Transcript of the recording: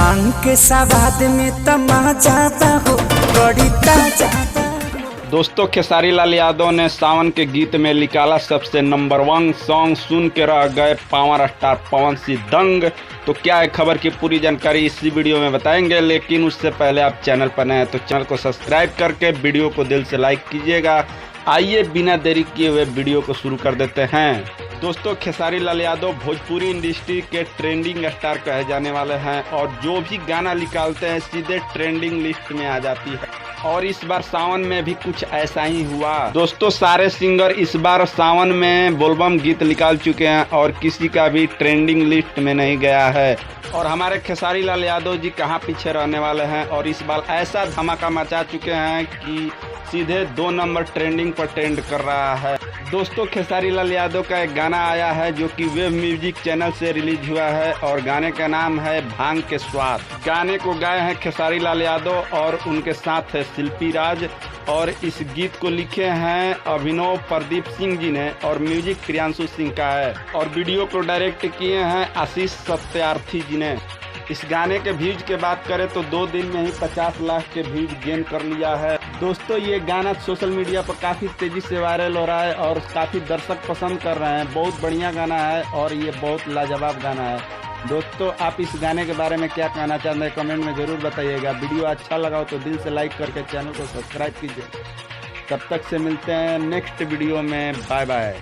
भांग के सवाद में तमाचा हो बड़ी ताजा। दोस्तों, खेसारी लाल यादव ने सावन के गीत में निकाला सबसे नंबर 1 सॉन्ग, सुन के रह गए पावर स्टार पवन सिंह दंग। तो क्या है खबर की पूरी जानकारी इसी वीडियो में बताएंगे, लेकिन उससे पहले आप चैनल पर नए हैं तो चैनल को सब्सक्राइब करके वीडियो को दिल से लाइक कीजिएगा। आइए बिना देरी किए हुए वीडियो को शुरू कर देते हैं। दोस्तों, खेसारी लाल यादव भोजपुरी इंडस्ट्री के ट्रेंडिंग स्टार कहे जाने वाले हैं और जो भी गाना निकालते हैं सीधे ट्रेंडिंग लिस्ट में आ जाती है। और इस बार सावन में भी कुछ ऐसा ही हुआ। दोस्तों, सारे सिंगर इस बार सावन में बोलबम गीत निकाल चुके हैं और किसी का भी ट्रेंडिंग लिस्ट में नहीं गया है। और हमारे खेसारी लाल यादव जी कहाँ पीछे रहने वाले हैं और इस बार ऐसा धमाका मचा चुके हैं कि सीधे 2 नंबर ट्रेंडिंग पर ट्रेंड कर रहा है। दोस्तों, खेसारी लाल यादव का एक गाना आया है जो कि वेब म्यूजिक चैनल से रिलीज हुआ है और गाने का नाम है भांग के स्वाद। गाने को गाए हैं खेसारी लाल यादव और उनके साथ है शिल्पी राज, और इस गीत को लिखे हैं अभिनव प्रदीप सिंह जी ने और म्यूजिक प्रियांशु सिंह का है और वीडियो को डायरेक्ट किए हैं आशीष सत्यार्थी जी ने। इस गाने के व्यूज के बात करें तो 2 दिन में ही 50 लाख के व्यूज गेन कर लिया है। दोस्तों, ये गाना सोशल मीडिया पर काफ़ी तेज़ी से वायरल हो रहा है और काफ़ी दर्शक पसंद कर रहे हैं। बहुत बढ़िया गाना है और ये बहुत लाजवाब गाना है। दोस्तों, आप इस गाने के बारे में क्या कहना चाहते हैं कमेंट में ज़रूर बताइएगा। वीडियो अच्छा लगा हो तो दिल से लाइक करके चैनल को सब्सक्राइब कीजिए। तब तक से मिलते हैं नेक्स्ट वीडियो में। Bye by.